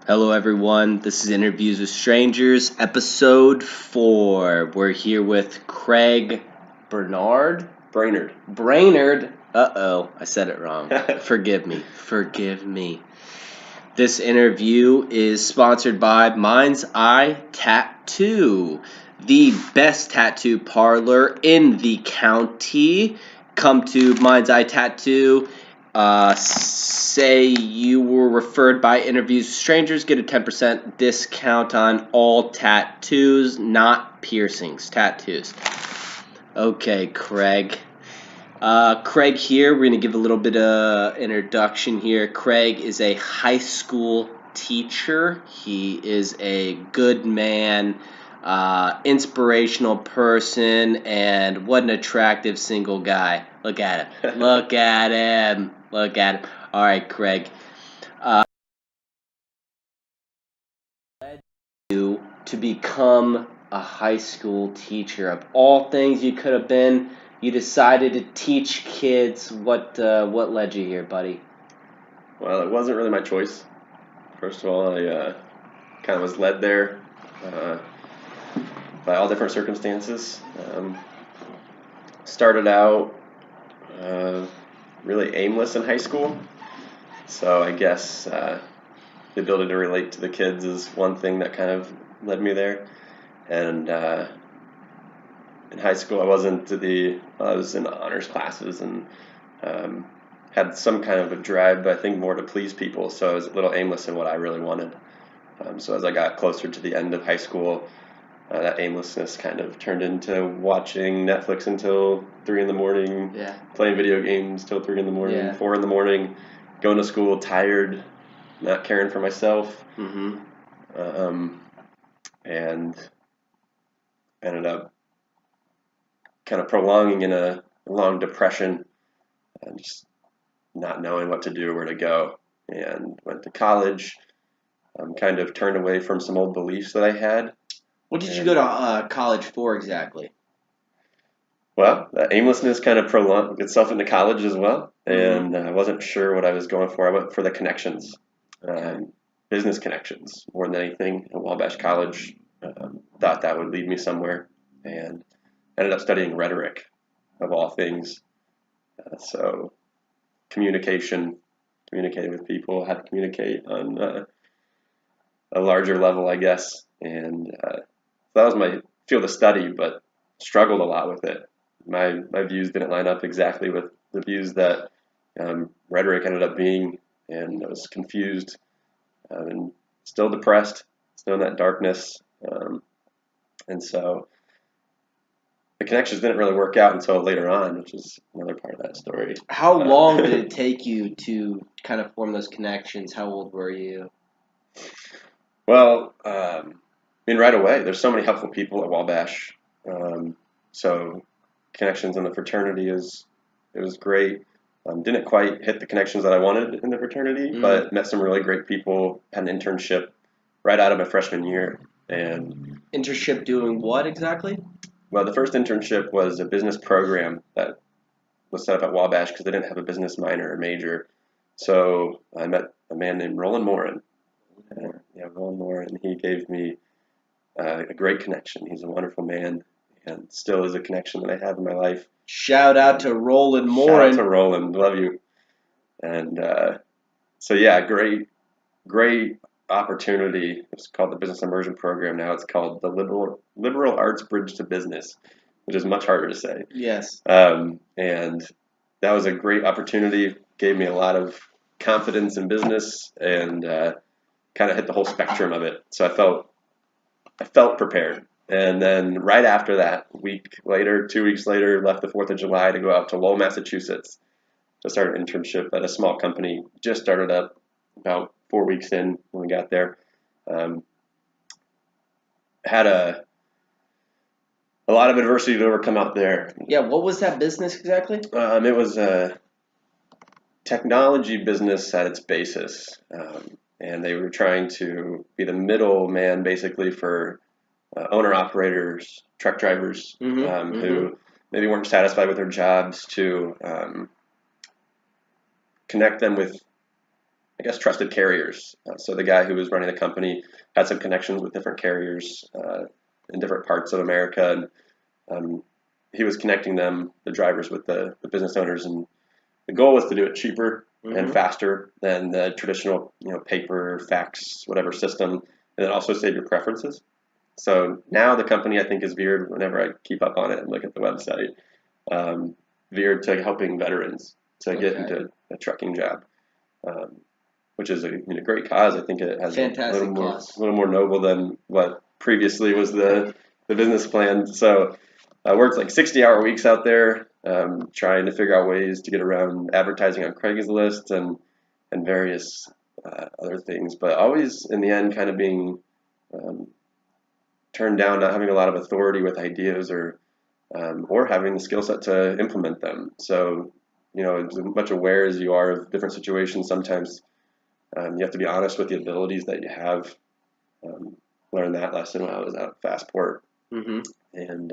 Hello, everyone. This is Interviews with Strangers, episode 4. We're here with Craig Brainerd. Uh-oh, I said it wrong. Forgive me. This interview is sponsored by Mind's Eye Tattoo, the best tattoo parlor in the county. Come to Mind's Eye Tattoo. Say you were referred by Interviews with Strangers, get a 10% discount on all tattoos, not piercings, tattoos. Okay, Craig. Craig here. We're going to give a little bit of introduction here. Craig is a high school teacher. He is a good man, inspirational person, and what an attractive single guy. Look at him. Look at him. All right, Craig. Led you to become a high school teacher. Of all things you could have been, you decided to teach kids. What led you here, buddy? Well, it wasn't really my choice. First of all, I kind of was led there by all different circumstances. Started out really aimless in high school, so I guess the ability to relate to the kids is one thing that kind of led me there. And in high school, I was in honors classes and had some kind of a drive, but I think more to please people. So I was a little aimless in what I really wanted. So as I got closer to the end of high school, that aimlessness kind of turned into watching Netflix until 3 in the morning, playing video games till 3 in the morning, 4 in the morning, going to school tired, not caring for myself, and ended up kind of prolonging in a long depression and just not knowing what to do or where to go. And went to college, kind of turned away from some old beliefs that I had. What did you go to college for exactly? Well, that aimlessness kind of prolonged itself into college as well, and I wasn't sure what I was going for. I went for the connections, business connections more than anything at Wabash College. Thought that would lead me somewhere, and ended up studying rhetoric, of all things. So communicating with people, how to communicate on a larger level, I guess. And that was my field of study, but struggled a lot with it. My views didn't line up exactly with the views that rhetoric ended up being, and I was confused and still depressed, still in that darkness. And so the connections didn't really work out until later on, which is another part of that story. How long did it take you to kind of form those connections? How old were you? Well, right away, there's so many helpful people at Wabash. So connections in the fraternity it was great. Didn't quite hit the connections that I wanted in the fraternity, but met some really great people. Had an internship right out of my freshman year. And internship doing what exactly? Well, the first internship was a business program that was set up at Wabash because they didn't have a business minor or major. So I met a man named Roland Morin. Roland Morin. He gave me a great connection. He's a wonderful man, and still is a connection that I have in my life. Shout out to Roland Morin. Shout out to Roland. Love you. And so yeah, great opportunity. It's called the Business Immersion Program. Now it's called the Liberal Arts Bridge to Business, which is much harder to say. Yes. And that was a great opportunity. Gave me a lot of confidence in business and kind of hit the whole spectrum of it. So I felt prepared. And then right after that, 2 weeks later, left the 4th of July to go out to Lowell, Massachusetts to start an internship at a small company. Just started up about 4 weeks in when we got there. Had a lot of adversity to overcome out there. Yeah, what was that business exactly? It was a technology business at its basis. And they were trying to be the middleman basically for owner-operators, truck drivers who maybe weren't satisfied with their jobs to connect them with I guess, trusted carriers. So the guy who was running the company had some connections with different carriers in different parts of America, and he was connecting them, the drivers, with the business owners, and the goal was to do it cheaper and faster than the traditional, paper, fax, whatever system, and then also save your preferences. So now the company, I think, is veered, whenever I keep up on it and look at the website, veered to helping veterans to get into a trucking job, which is a great cause. I think it has a little more noble than what previously was the business plan. So I worked like 60-hour weeks out there, trying to figure out ways to get around advertising on Craigslist and various other things, but always in the end kind of being turned down, not having a lot of authority with ideas or having the skill set to implement them. So, as much aware as you are of different situations, sometimes you have to be honest with the abilities that you have. Learned that lesson when I was out at Fastport. And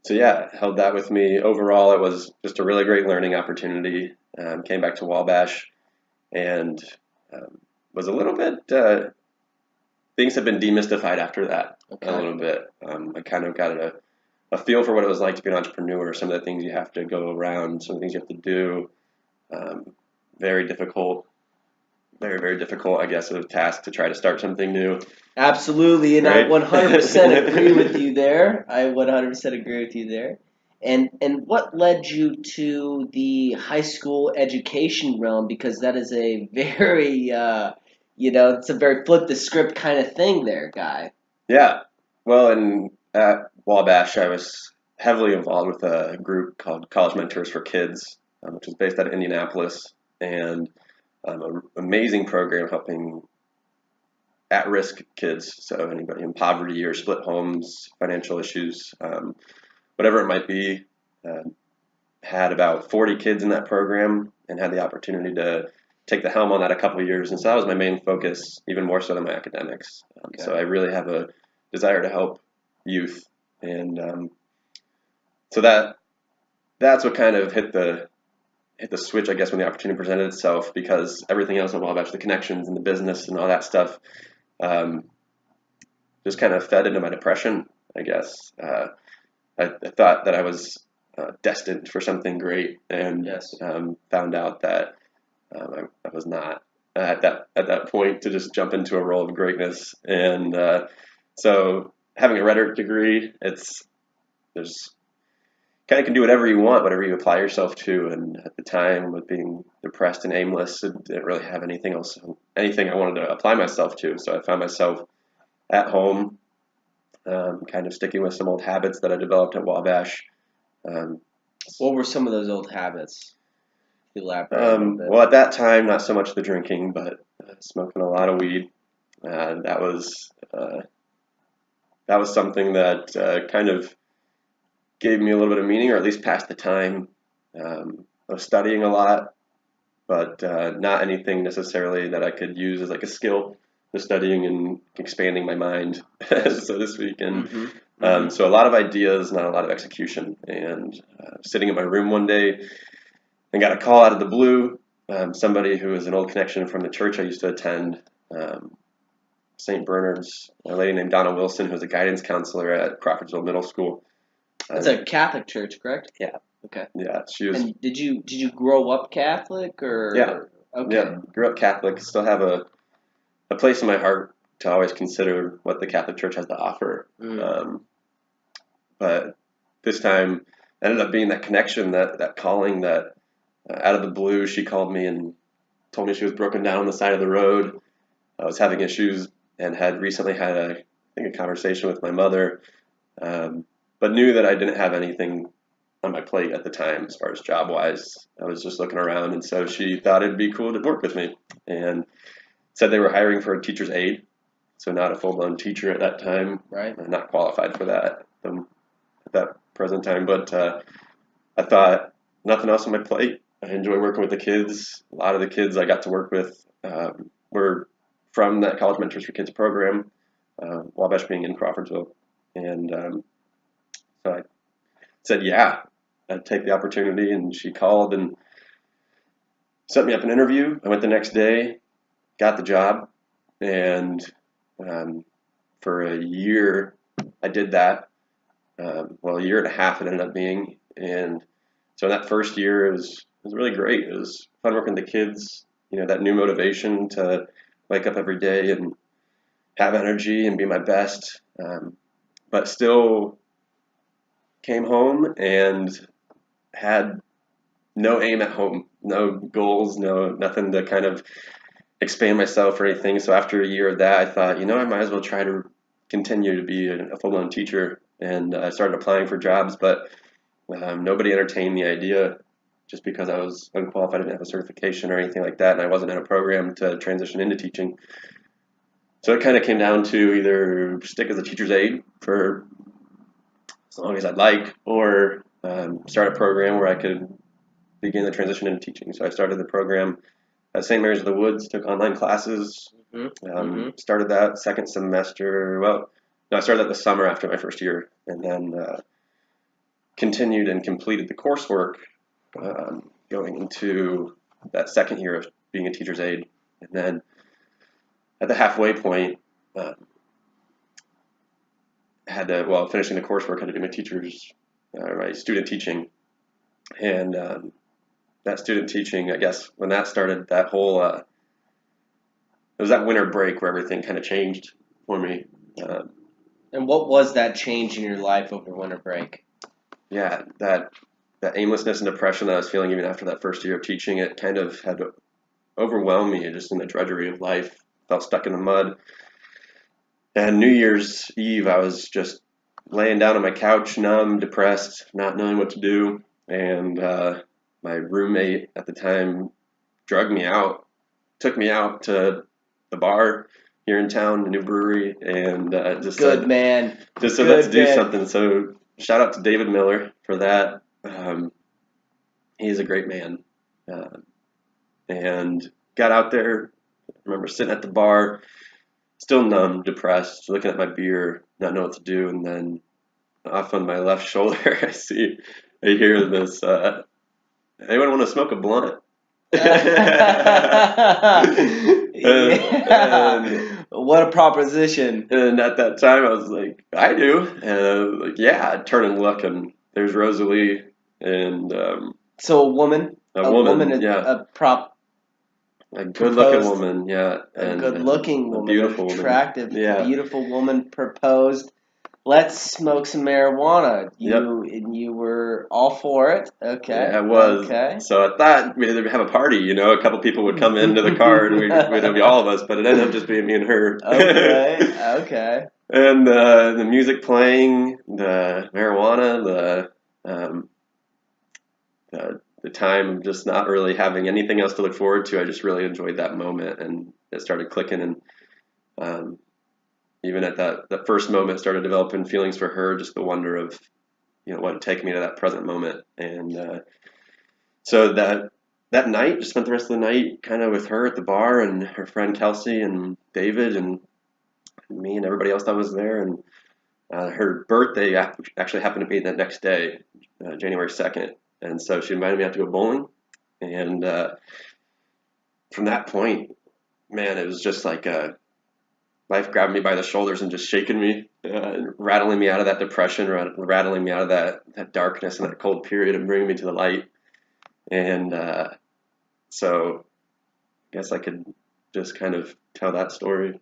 so, yeah, held that with me. Overall, it was just a really great learning opportunity. Came back to Wabash and was a little bit, things have been demystified after that a little bit. I kind of got a feel for what it was like to be an entrepreneur, some of the things you have to go around, some of the things you have to do. Very difficult, very, very difficult, I guess, of a task to try to start something new. Absolutely, and right? I 100% agree with you there. And what led you to the high school education realm? Because that is a very, it's a very flip the script kind of thing there, Guy. Yeah. Well, at Wabash, I was heavily involved with a group called College Mentors for Kids, which is based out of Indianapolis, and an amazing program helping at-risk kids, so anybody in poverty or split homes, financial issues, whatever it might be. Had about 40 kids in that program and had the opportunity to take the helm on that a couple of years, and so that was my main focus, even more so than my academics. So I really have a desire to help youth, and so that's what kind of hit the switch, I guess, when the opportunity presented itself, because everything else in Wabash, the connections and the business and all that stuff, just kind of fed into my depression, I guess. I thought that I was destined for something great, and found out that I was not at that point to just jump into a role of greatness. And so having a rhetoric degree, there's kind of can do whatever you want, whatever you apply yourself to. And at the time, with being depressed and aimless, I didn't really have anything I wanted to apply myself to. So I found myself at home, kind of sticking with some old habits that I developed at Wabash. What were some of those old habits? Elaborate a little bit. Well, at that time, not so much the drinking, but smoking a lot of weed. That was something that kind of gave me a little bit of meaning, or at least passed the time. I was studying a lot, but not anything necessarily that I could use as like a skill. Just studying and expanding my mind, so to speak. And so a lot of ideas, not a lot of execution. And sitting in my room one day, I got a call out of the blue. Somebody who was an old connection from the church I used to attend, St. Bernard's, a lady named Donna Wilson, who was a guidance counselor at Crawfordsville Middle School. It's a Catholic church, correct? Yeah. Okay. Yeah, she was. And did you grow up Catholic, or? Yeah. Okay. Yeah, grew up Catholic. Still have a place in my heart to always consider what the Catholic Church has to offer. But this time ended up being that connection, that calling, that out of the blue, she called me and told me she was broken down on the side of the road. I was having issues and had recently had a conversation with my mother, but knew that I didn't have anything on my plate at the time as far as job-wise. I was just looking around, and so she thought it'd be cool to work with me, and said they were hiring for a teacher's aide, so not a full-blown teacher at that time. Right. Not qualified for that at that present time, but I thought, nothing else on my plate. I enjoy working with the kids. A lot of the kids I got to work with were from that College Mentors for Kids program, Wabash being in Crawfordsville. And so I said, yeah, I'd take the opportunity, and she called and set me up an interview. I went the next day, got the job, and for a year I did that. Well, a year and a half it ended up being, and so in that first year it was really great. It was fun working with the kids. That new motivation to wake up every day and have energy and be my best. But still came home and had no aim at home, no goals, nothing to kind of expand myself or anything. So after a year of that, I thought, I might as well try to continue to be a full-blown teacher. And I started applying for jobs, but nobody entertained the idea just because I was unqualified, I didn't have a certification or anything like that, and I wasn't in a program to transition into teaching. So it kind of came down to either stick as a teacher's aide for as long as I'd like, or start a program where I could begin the transition into teaching. So I started the program at St. Mary's of the Woods, took online classes, started that second semester. Well, no, I started that the summer after my first year, and then continued and completed the coursework going into that second year of being a teacher's aide. And then at the halfway point, finishing the coursework, had to do my student teaching. And that student teaching, I guess, when that started, that whole, it was that winter break where everything kind of changed for me. And what was that change in your life over winter break? Yeah, that aimlessness and depression that I was feeling even after that first year of teaching, it kind of had to overwhelm me just in the drudgery of life. Felt stuck in the mud. And New Year's Eve, I was just laying down on my couch, numb, depressed, not knowing what to do. And my roommate at the time took me out to the bar here in town, the new brewery, and just said, let's do something. So shout out to David Miller for that. He's a great man. And got out there. I remember sitting at the bar, still numb, depressed, looking at my beer, not knowing what to do, and then off on my left shoulder, I hear this, anyone want to smoke a blunt? And what a proposition. And at that time, I was like, I do. And I was like, yeah. I turn and look, and there's Rosalee. And so a woman, yeah. A good-looking woman, yeah. A good-looking woman, beautiful attractive, yeah. Beautiful woman proposed. Let's smoke some marijuana. You were all for it. Okay. Yeah, I was. Okay. So I thought we'd have a party, a couple people would come into the car and we'd be all of us, but it ended up just being me and her. Okay. And the music playing, the marijuana, the time of just not really having anything else to look forward to. I just really enjoyed that moment, and it started clicking. And even at that first moment, started developing feelings for her, just the wonder of, what would take me to that present moment. And so that night, just spent the rest of the night kind of with her at the bar, and her friend Kelsey and David and me and everybody else that was there. And her birthday actually happened to be the next day, January 2nd. And so she invited me out to go bowling. And from that point, man, it was just like life grabbed me by the shoulders and just shaking me, rattling me out of that depression, rattling me out of that darkness and that cold period and bringing me to the light. And so I guess I could just kind of tell that story.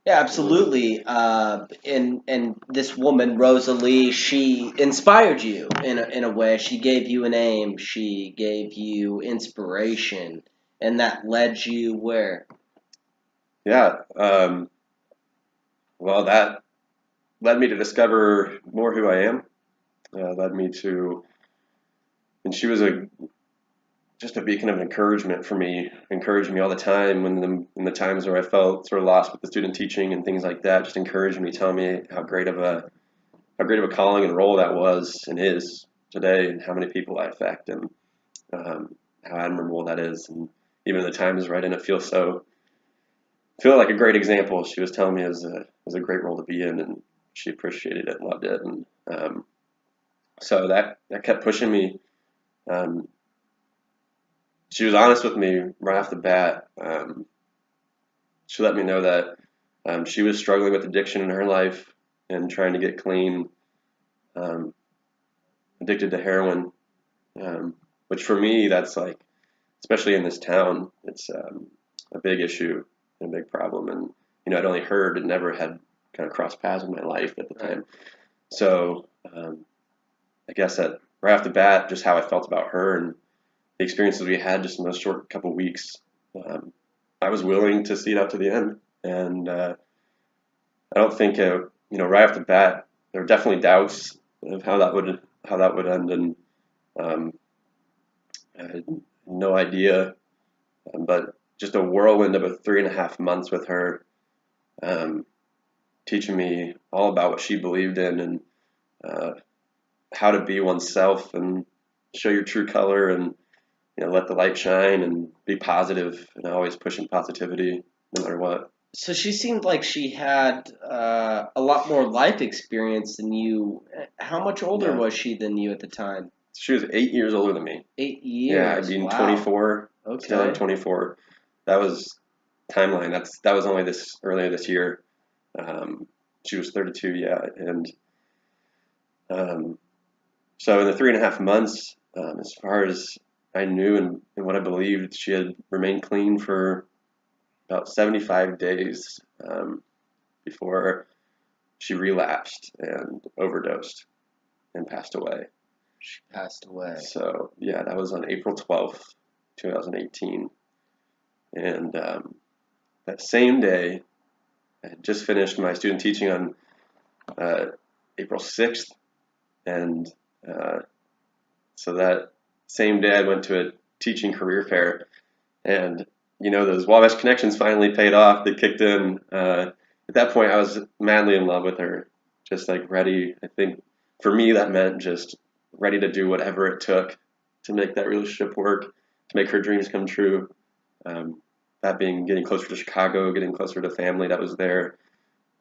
Yeah, absolutely. And this woman, Rosalee, she inspired you in a way. She gave you an aim. She gave you inspiration, and that led you where? Yeah. Well, that led me to discover more who I am. Led me to, and she was just a beacon of encouragement for me, encouraging me all the time in the times where I felt sort of lost with the student teaching and things like that. Just encouraging me, telling me how great of a calling and role that was and is today, and how many people I affect, and how admirable that is. And even in the times where I didn't feel like a great example, she was telling me it was a great role to be in, and she appreciated it and loved it. And so that kept pushing me. she was honest with me right off the bat. She let me know that she was struggling with addiction in her life and trying to get clean, um, addicted to heroin, which for me, that's like, especially in this town, it's a big issue, a big problem. And, I'd only heard and never had kind of crossed paths in my life at the time. So I guess that right off the bat, just how I felt about her and the experiences we had just in those short couple weeks, I was willing to see it out to the end. And I don't think, right off the bat, there were definitely doubts of how that would end, and I had no idea. But just a whirlwind of 3.5 months with her, teaching me all about what she believed in and uh, how to be oneself and show your true color and let the light shine and be positive and always pushing positivity no matter what. So she seemed like she had a lot more life experience than you. How much older was she than you at the time? She was 8 years older than me. 8 years. Yeah, I'd been 24. Okay. Still in 24. That was timeline. That was only earlier this year. She was 32. Yeah, and so in the 3.5 months, as far as I knew and what I believed, she had remained clean for about 75 days before she relapsed and overdosed and passed away. She passed away. So, yeah, that was on April 12th, 2018. And that same day, I had just finished my student teaching on April 6th. And so that same day, I went to a teaching career fair. And, those Wabash connections finally paid off. They kicked in. At that point, I was madly in love with her, just like ready. I think for me, that meant just ready to do whatever it took to make that relationship work, to make her dreams come true. That being getting closer to Chicago, getting closer to family that was there.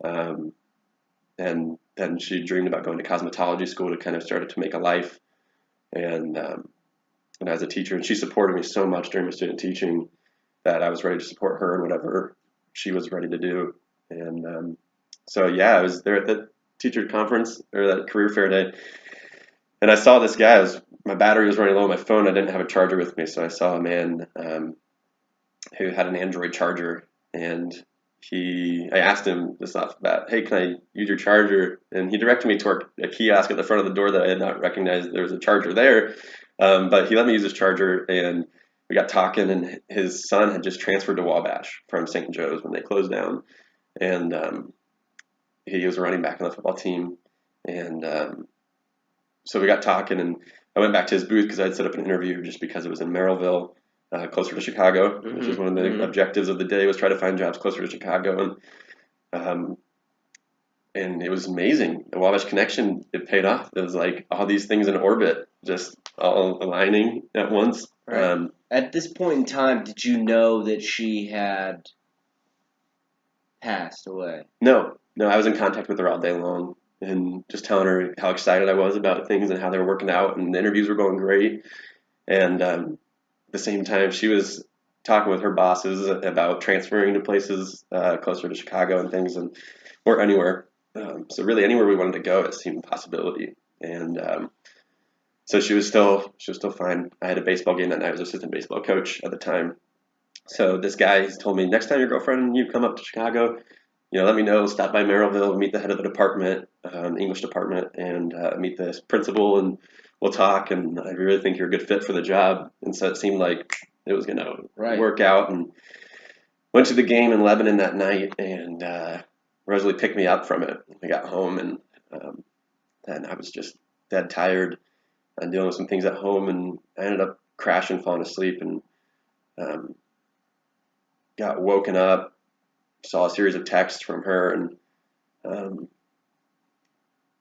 And then she dreamed about going to cosmetology school to kind of start to make a life. And as a teacher, and she supported me so much during my student teaching that I was ready to support her in whatever she was ready to do. And so, yeah, I was there at the teacher conference or that career fair day. And I saw this guy. My battery was running low on my phone. I didn't have a charger with me, so I saw a man who had an Android charger, and I asked him this off the bat, "Hey, can I use your charger?" And he directed me toward a kiosk at the front of the door that I had not recognized there was a charger there. But he let me use his charger, and we got talking. And his son had just transferred to Wabash from St. Joe's when they closed down, and he was running back on the football team, and so we got talking, and I went back to his booth because I had set up an interview just because it was in Merrillville, closer to Chicago, which is one of the objectives of the day, was try to find jobs closer to Chicago. And it was amazing. The Wabash connection, it paid off. It was like all these things in orbit, just all aligning at once. Right. At this point in time, did you know that she had passed away? No, I was in contact with her all day long and just telling her how excited I was about things and how they were working out, and the interviews were going great. And at the same time, she was talking with her bosses about transferring to places closer to Chicago and things, or anywhere. So really, anywhere we wanted to go, it seemed a possibility. And so she was still fine. I had a baseball game that night. I was assistant baseball coach at the time. So this guy told me, next time your girlfriend and you come up to Chicago, let me know. Stop by Merrillville, meet the head of the department, English department, and meet the principal, and we'll talk. And I really think you're a good fit for the job. And so it seemed like it was going to work out. And went to the game in Lebanon that night, and Rosalee picked me up from it. I got home, and then I was just dead tired and dealing with some things at home, and I ended up crashing, falling asleep, and got woken up, saw a series of texts from her, and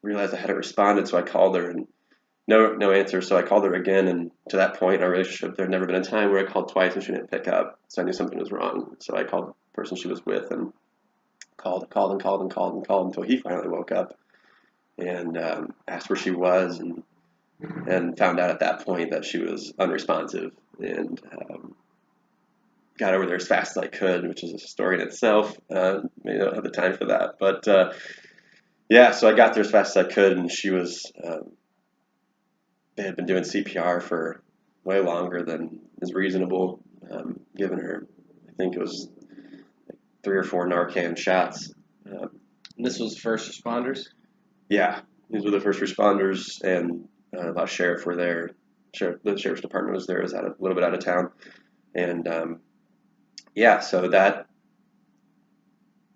realized I hadn't responded, so I called her, and no answer, so I called her again, and to that point in our relationship, there had never been a time where I called twice and she didn't pick up, so I knew something was wrong. So I called the person she was with and called until he finally woke up and asked where she was, and found out at that point that she was unresponsive, and got over there as fast as I could, which is a story in itself. May not have the time for that, but yeah, so I got there as fast as I could, and she was. They had been doing CPR for way longer than is reasonable, given her. I think it was 3 or 4 Narcan shots. This was first responders? Yeah, these were the first responders, and a lot of sheriff were there. The sheriff's department was there. It was a little bit out of town, and yeah, so that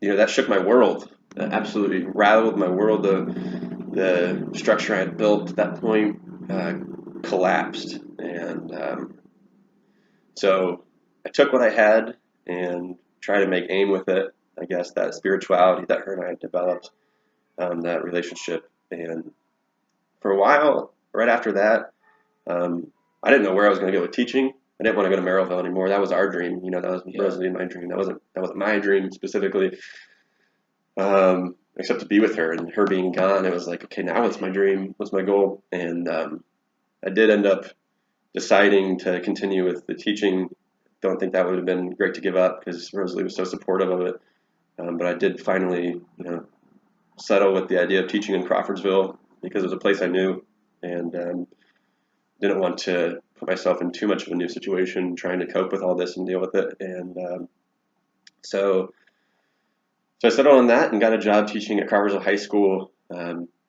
that shook my world. That absolutely rattled my world. The structure I had built at that point collapsed, and so I took what I had and tried to make aim with it. I guess that spirituality that her and I had developed, that relationship, and for a while, right after that, I didn't know where I was going to go with teaching. I didn't want to go to Merrillville anymore. That was our dream. That was Rosalee and my dream. That wasn't my dream specifically. Except to be with her, and her being gone, it was like, okay, now what's my dream? What's my goal? And I did end up deciding to continue with the teaching. Don't think that would have been great to give up because Rosalie was so supportive of it. But I did finally, settle with the idea of teaching in Crawfordsville because it was a place I knew, and didn't want to put myself in too much of a new situation trying to cope with all this and deal with it. And so I settled on that and got a job teaching at Crawfordsville High School.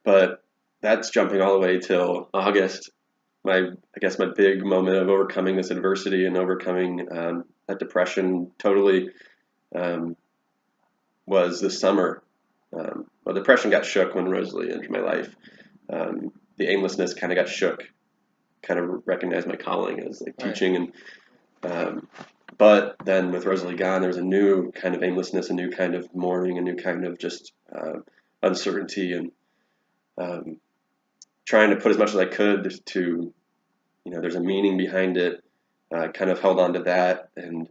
But that's jumping all the way till August. I guess my big moment of overcoming this adversity and overcoming that depression totally was this summer. Well, depression got shook when Rosalie entered my life. The aimlessness kind of got shook. Kind of recognized my calling as like teaching, and but then with Rosalie gone, there's a new kind of aimlessness, a new kind of mourning, a new kind of just uncertainty, and trying to put as much as I could to, there's a meaning behind it. Kind of held on to that, and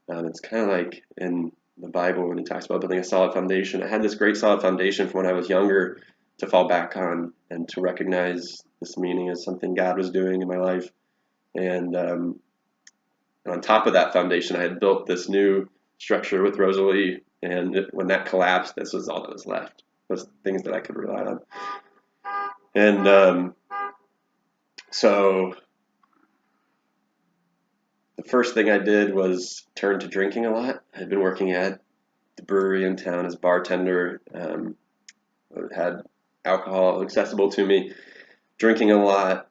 it's kind of like in the Bible when he talks about building a solid foundation. I had this great solid foundation from when I was younger to fall back on and to recognize this meaning as something God was doing in my life. And on top of that foundation, I had built this new structure with Rosalie. And when that collapsed, this was all that was left, was things that I could rely on. And so the first thing I did was turn to drinking a lot. I'd been working at the brewery in town as a bartender, had alcohol accessible to me, drinking a lot,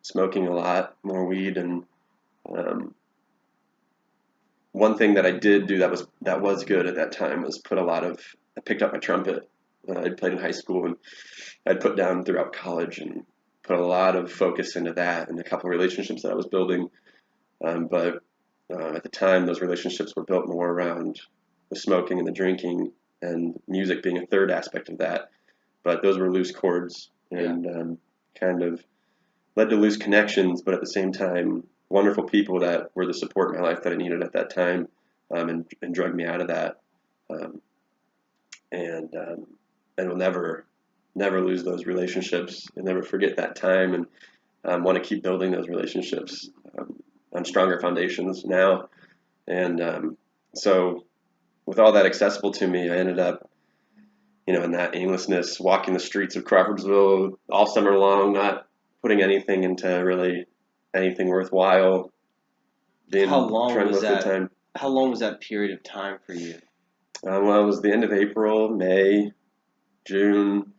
smoking a lot more weed, and one thing that I did do that was good at that time was I picked up my trumpet. I'd played in high school, and I'd put down throughout college and put a lot of focus into that and a couple of relationships that I was building. But at the time, those relationships were built more around the smoking and the drinking, and music being a third aspect of that. But those were loose chords, and kind of led to loose connections, but at the same time, wonderful people that were the support in my life that I needed at that time, and drug me out of that. And will never lose those relationships and never forget that time, and want to keep building those relationships on stronger foundations now. And so with all that accessible to me, I ended up, in that aimlessness, walking the streets of Crawfordsville all summer long, not putting anything into really anything worthwhile. How long was that period of time for you? Well, it was the end of April, May, June,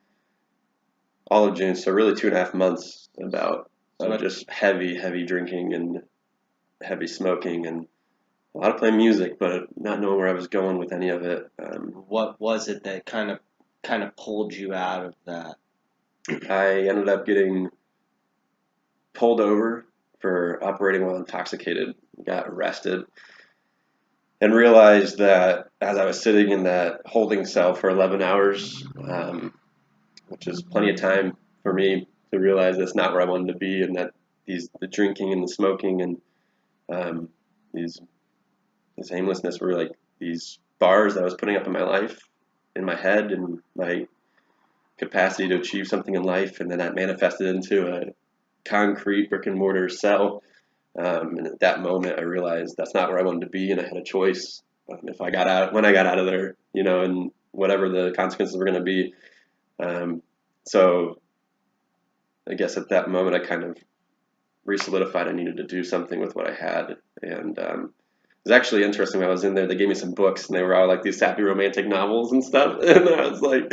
all of June. So really 2.5 months of just heavy drinking and heavy smoking and a lot of playing music, but not knowing where I was going with any of it. What was it that kind of pulled you out of that? I ended up getting pulled over for operating while intoxicated, got arrested, and realized that as I was sitting in that holding cell for 11 hours, which is plenty of time for me to realize that's not where I wanted to be, and that the drinking and the smoking and this aimlessness were like these bars that I was putting up in my life, in my head, and my capacity to achieve something in life, and then that manifested into a concrete brick and mortar cell And at that moment, I realized that's not where I wanted to be, and I had a choice if I got out when I got out of there, and whatever the consequences were going to be. So I guess at that moment, I kind of re-solidified I needed to do something with what I had, and it was actually interesting. When I was in there, they gave me some books, and they were all like these happy romantic novels and stuff, and I was like,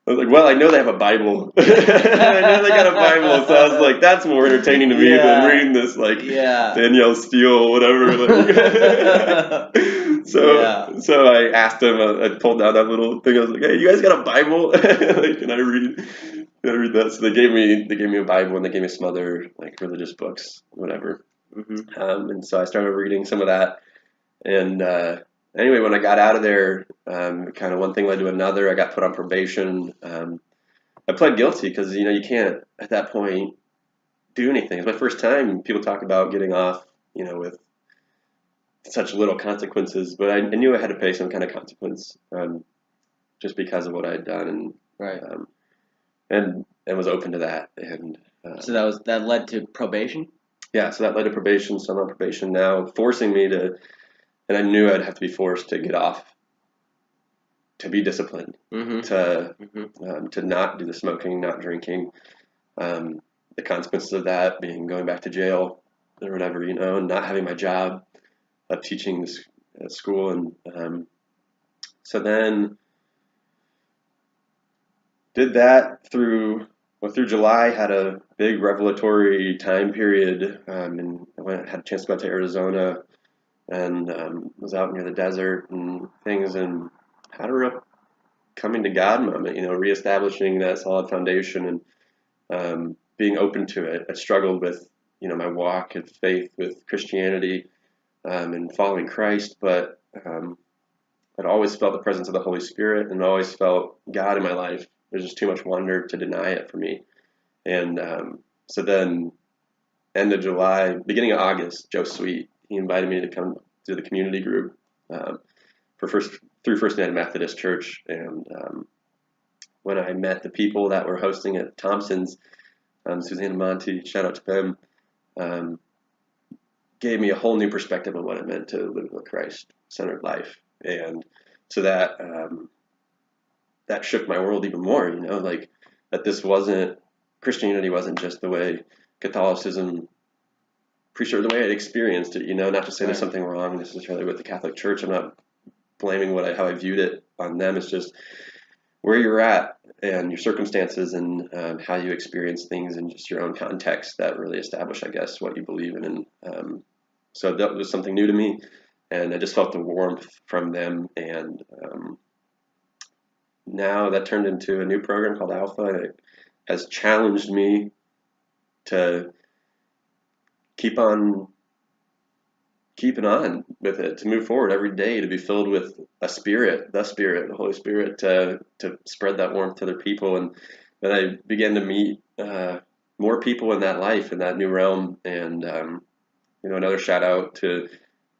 well, I know they have a Bible. I know they got a Bible, so I was like, that's more entertaining to me than reading this Danielle Steele, whatever. So I asked them. I pulled out that little thing. I was like, hey, you guys got a Bible? Can I read? Can I read that? So they gave me a Bible, and they gave me some other like religious books, whatever. Mm-hmm. And so I started reading some of that, and anyway, when I got out of there, kind of one thing led to another. I got put on probation. I pled guilty because you can't at that point do anything. It's my first time. People talk about getting off, with such little consequences, but I knew I had to pay some kind of consequence, just because of what I had done, and Right. And was open to that. And so that led to probation. Yeah, so that led to probation. So I'm on probation now, forcing me to, and I knew I'd have to be forced to get off, to be disciplined, to not do the smoking, not drinking. The consequences of that being going back to jail or whatever, and not having my job of teaching at school. And so then did that through July, had a big revelatory time period, and had a chance to go out to Arizona, and was out near the desert and things, and had a real coming to God moment, reestablishing that solid foundation, and being open to it. I struggled with, my walk of faith with Christianity, and following Christ, but I'd always felt the presence of the Holy Spirit, and always felt God in my life. There's just too much wonder to deny it for me. And so then, end of July, beginning of August, Joe Sweet, he invited me to come to the community group through First United Methodist Church. And when I met the people that were hosting at Thompson's, Suzanne and Monty, shout out to them, gave me a whole new perspective on what it meant to live a Christ-centered life. And so that shook my world even more, that Christianity wasn't just the way Catholicism preached, or the way I'd experienced it, not to say there's something wrong necessarily with the Catholic Church. I'm not blaming how I viewed it on them. It's just where you're at and your circumstances, and how you experience things in just your own context that really establish, I guess, what you believe in. And so that was something new to me, and I just felt the warmth from them. And now that turned into a new program called Alpha, and it has challenged me to keeping on with it, to move forward every day, to be filled with the Holy Spirit, to spread that warmth to other people. And then I began to meet more people in that life, in that new realm. And another shout out to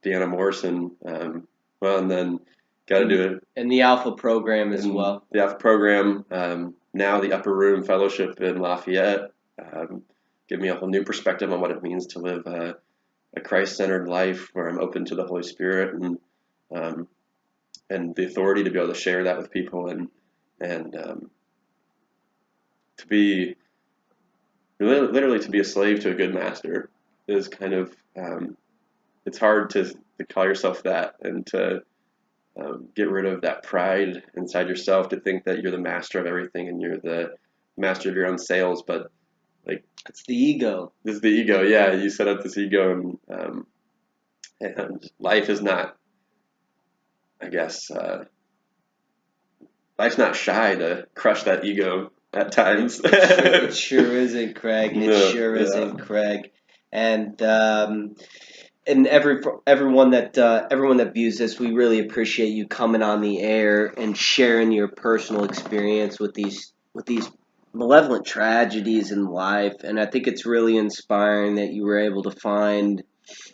Deanna Morrison. And then got to do it. And the Alpha program as well. The Alpha program, now the Upper Room Fellowship in Lafayette, give me a whole new perspective on what it means to live a Christ-centered life where I'm open to the Holy Spirit, and the authority to be able to share that with people, and to be literally to be a slave to a good master is kind of it's hard to call yourself that, and to get rid of that pride inside yourself, to think that you're the master of everything and you're the master of your own sails. But it's the ego. This is the ego. Yeah, you set up this ego, and life is not, I guess, life's not shy to crush that ego at times. It sure isn't, Craig. It sure isn't, Craig. And everyone that views this, we really appreciate you coming on the air and sharing your personal experience with these malevolent tragedies in life. And I think it's really inspiring that you were able to find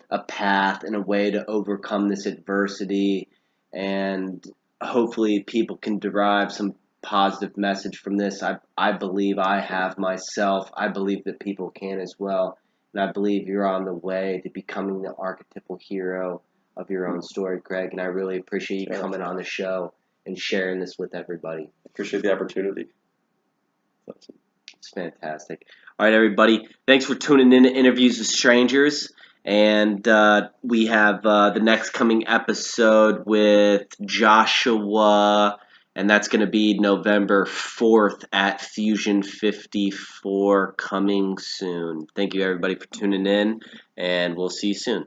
a path and a way to overcome this adversity, and hopefully people can derive some positive message from this. I believe I have myself. I believe that people can as well. And I believe you're on the way to becoming the archetypal hero of your own story, Greg. And I really appreciate you coming on the show and sharing this with everybody. Appreciate the opportunity. Awesome. It's fantastic. All right, everybody. Thanks for tuning in to Interviews with Strangers. And we have the next coming episode with Joshua, and that's going to be November 4th at Fusion 54, coming soon. Thank you, everybody, for tuning in, and we'll see you soon.